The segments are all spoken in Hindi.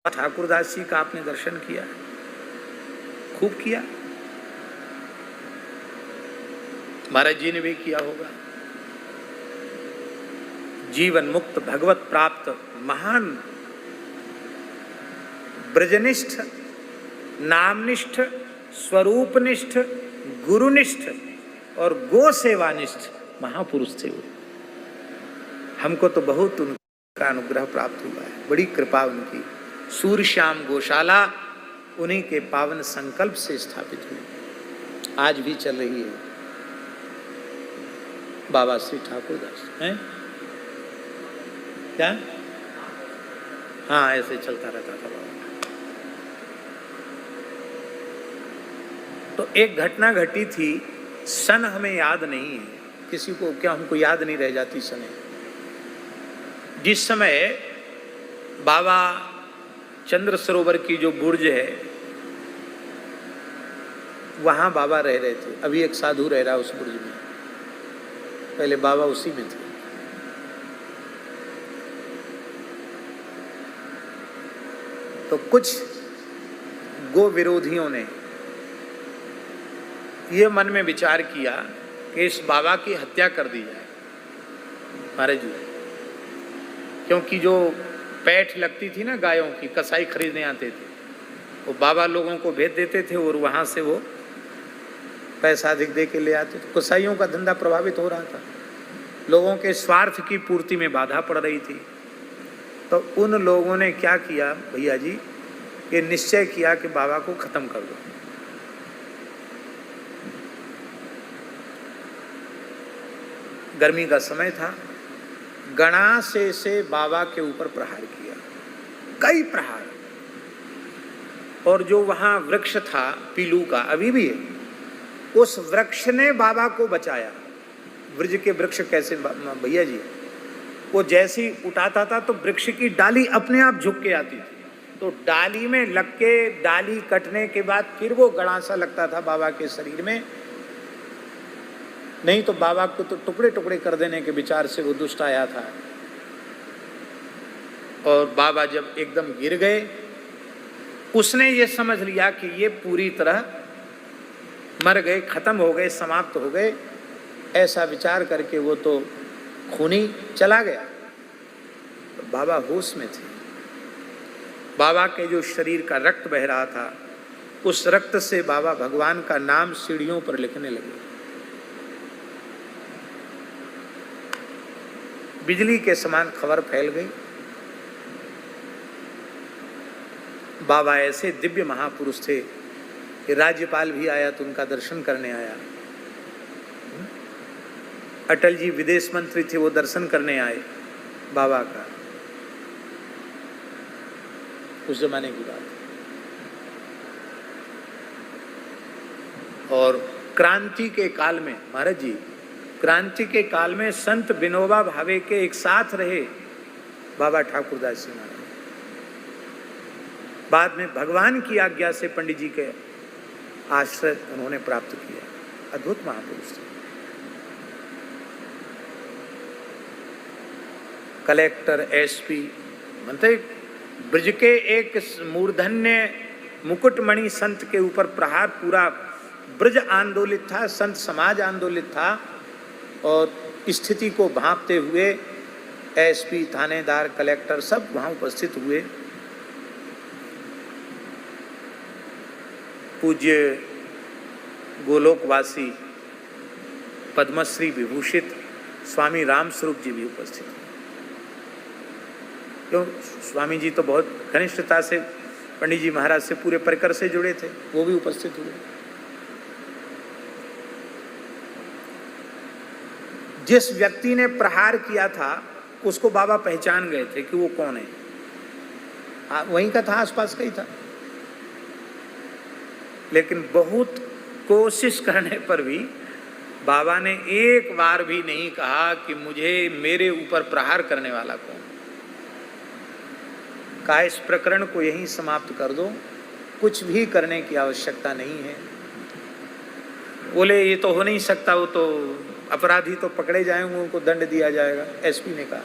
ठाकुरदास जी का आपने दर्शन किया, खूब किया, महाराज जी ने भी किया होगा। जीवन मुक्त भगवत प्राप्त महान ब्रजनिष्ठ, नामनिष्ठ, स्वरूपनिष्ठ, गुरुनिष्ठ और गो सेवानिष्ठ महापुरुष थे वो। हमको तो बहुत उनका अनुग्रह प्राप्त हुआ है, बड़ी कृपा उनकी। सूर्यश्याम गौशाला उन्हीं के पावन संकल्प से स्थापित हुई, आज भी चल रही है। बाबा श्री ठाकुरदास हैं क्या? हाँ, ऐसे चलता रहता था बाबा। तो एक घटना घटी थी, सन हमें याद नहीं है, किसी को क्या हमको याद नहीं रह जाती सने। जिस समय बाबा चंद्र सरोवर की जो बुर्ज है वहां बाबा रह रहे थे, अभी एक साधु रह रहा उस बुर्ज में, पहले बाबा उसी में थे। तो कुछ गो विरोधियों ने ये मन में विचार किया कि इस बाबा की हत्या कर दी जाए महाराज जी, क्योंकि जो पैठ लगती थी ना गायों की, कसाई खरीदने आते थे, वो बाबा लोगों को भेज देते थे और वहां से वो पैसा अधिक दे के ले आते थे। कसाईयों का धंधा प्रभावित हो रहा था, लोगों के स्वार्थ की पूर्ति में बाधा पड़ रही थी। तो उन लोगों ने क्या किया भैया जी, कि निश्चय किया कि बाबा को खत्म कर दो। गर्मी का समय था, गणासे से बाबा के ऊपर प्रहार किया, कई प्रहार। और जो वहां वृक्ष था पीलू का, अभी भी है, उस वृक्ष ने बाबा को बचाया। ब्रज के वृक्ष कैसे भैया जी, वो जैसे ही उठाता था तो वृक्ष की डाली अपने आप झुक के आती थी, तो डाली में लग के डाली कटने के बाद फिर वो गड़ासा लगता था बाबा के शरीर में। नहीं तो बाबा को तो टुकड़े टुकड़े कर देने के विचार से वो दुष्ट आया था। और बाबा जब एकदम गिर गए, उसने ये समझ लिया कि ये पूरी तरह मर गए, खत्म हो गए, समाप्त हो गए। ऐसा विचार करके वो तो खूनी चला गया। तो बाबा होश में थे, बाबा के जो शरीर का रक्त बह रहा था, उस रक्त से बाबा भगवान का नाम सीढ़ियों पर लिखने लगे। बिजली के समान खबर फैल गई। बाबा ऐसे दिव्य महापुरुष थे कि राज्यपाल भी आया तो उनका दर्शन करने आया। अटल जी विदेश मंत्री थे, वो दर्शन करने आए बाबा का। उस जमाने की बात। और क्रांति के काल में महाराज जी, क्रांति के काल में संत विनोबा भावे के एक साथ रहे बाबा ठाकुरदास जी महाराज। बाद में भगवान की आज्ञा से पंडित जी के आश्रय उन्होंने प्राप्त किया। अद्भुत महापुरुष थे। कलेक्टर, एसपी, मतलब ब्रज के एक मूर्धन्य मुकुटमणि संत के ऊपर प्रहार, पूरा ब्रज आंदोलित था, संत समाज आंदोलित था। और स्थिति को भांपते हुए एसपी, थानेदार, कलेक्टर सब वहां उपस्थित हुए। पूज्य गोलोकवासी पद्मश्री विभूषित स्वामी रामस्वरूप जी भी उपस्थित हुए। क्यों, स्वामी जी तो बहुत घनिष्ठता से पंडित जी महाराज से पूरे परिकर से जुड़े थे, वो भी उपस्थित हुए। जिस व्यक्ति ने प्रहार किया था उसको बाबा पहचान गए थे कि वो कौन है, वहीं का था, आसपास का ही था। लेकिन बहुत कोशिश करने पर भी बाबा ने एक बार भी नहीं कहा कि मुझे, मेरे ऊपर प्रहार करने वाला कौन। कहा इस प्रकरण को यहीं समाप्त कर दो, कुछ भी करने की आवश्यकता नहीं है। बोले ये तो हो नहीं सकता, वो तो अपराधी तो पकड़े जाएंगे, उनको दंड दिया जाएगा, एसपी ने कहा।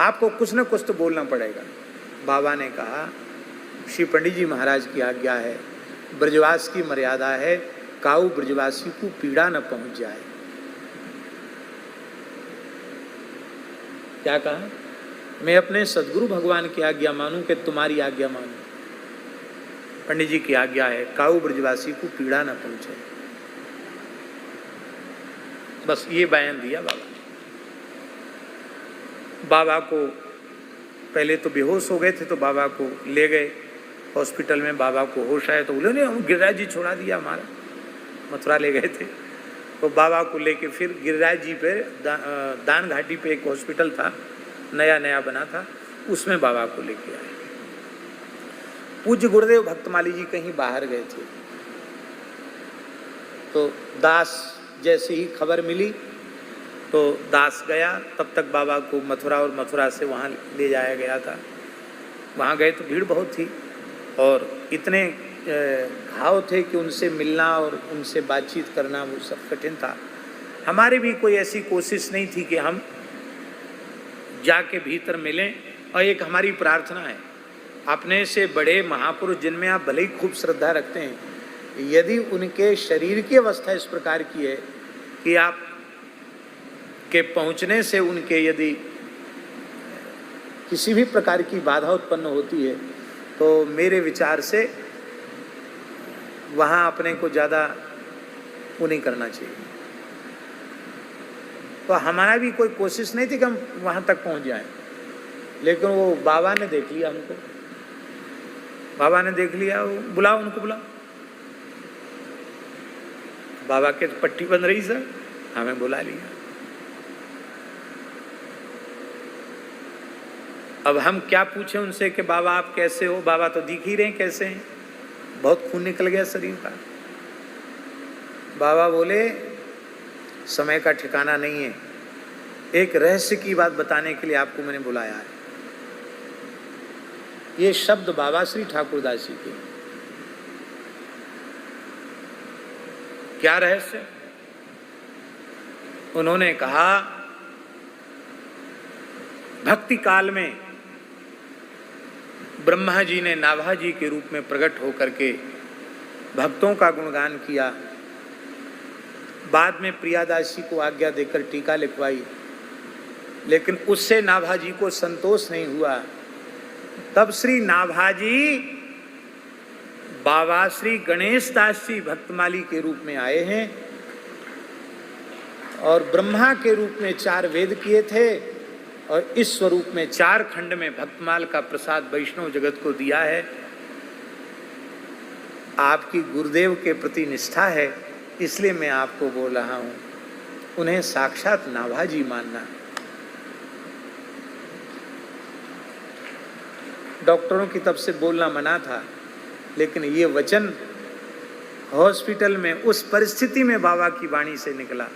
आपको कुछ न कुछ तो बोलना पड़ेगा। बाबा ने कहा, श्री पंडित जी महाराज की आज्ञा है, ब्रजवास की मर्यादा है, काऊ ब्रजवासी को पीड़ा न पहुंच जाए। क्या कहा? मैं अपने सदगुरु भगवान की आज्ञा मानूं कि तुम्हारी आज्ञा मानूं? पंडित जी की आज्ञा है, काऊ ब्रजवासी को पीड़ा न पहुंचे। बस ये बयान दिया बाबा ने। बाबा को पहले तो बेहोश हो गए थे, तो बाबा को ले गए हॉस्पिटल में। बाबा को होश आया तो बोले, नहीं गिरिराज जी छोड़ा दिया हमारा, मथुरा ले गए थे। तो बाबा को लेके फिर गिरिराज जी पे दान घाटी पे एक हॉस्पिटल था, नया नया बना था, उसमें बाबा को लेके आए। पूज्य गुरुदेव भक्तमाली जी कहीं बाहर गए थे, तो दास जैसे ही खबर मिली तो दास गया। तब तक बाबा को मथुरा और मथुरा से वहाँ ले जाया गया था। वहाँ गए तो भीड़ बहुत थी और इतने घाव थे कि उनसे मिलना और उनसे बातचीत करना वो सब कठिन था। हमारी भी कोई ऐसी कोशिश नहीं थी कि हम जाके भीतर मिलें। और एक हमारी प्रार्थना है, अपने से बड़े महापुरुष जिनमें आप भले ही खूब श्रद्धा रखते हैं, यदि उनके शरीर की अवस्था इस प्रकार की है कि आप के पहुँचने से उनके यदि किसी भी प्रकार की बाधा उत्पन्न होती है, तो मेरे विचार से वहाँ अपने को ज़्यादा वो नहीं करना चाहिए। तो हमारा भी कोई कोशिश नहीं थी कि हम वहाँ तक पहुँच जाएं, लेकिन वो बाबा ने देख लिया हमको। बाबा ने देख लिया, वो बुलाओ, उनको बुलाओ। बाबा के पट्टी बंध रही सर, हमें बुला लिया। अब हम क्या पूछें उनसे कि बाबा आप कैसे हो? बाबा तो दिख ही रहे हैं कैसे हैं, बहुत खून निकल गया शरीर का। बाबा बोले, समय का ठिकाना नहीं है, एक रहस्य की बात बताने के लिए आपको मैंने बुलाया है। ये शब्द बाबा श्री ठाकुरदास जी के। क्या रहस्य? उन्होंने कहा, भक्ति काल में ब्रह्मा जी ने नाभा जी के रूप में प्रकट होकर के भक्तों का गुणगान किया। बाद में प्रियादास जी को आज्ञा देकर टीका लिखवाई, लेकिन उससे नाभा जी को संतोष नहीं हुआ। तब श्री नाभा जी बाबा श्री गणेश दास जी भक्तमाली के रूप में आए हैं और ब्रह्मा के रूप में 4 वेद किए थे और इस स्वरूप में 4 खंड में भक्तमाल का प्रसाद वैष्णव जगत को दिया है। आपकी गुरुदेव के प्रति निष्ठा है, इसलिए मैं आपको बोल रहा हूँ, उन्हें साक्षात नाभा जी मानना। डॉक्टरों की तरफ से बोलना मना था, लेकिन ये वचन हॉस्पिटल में उस परिस्थिति में बाबा की वाणी से निकला।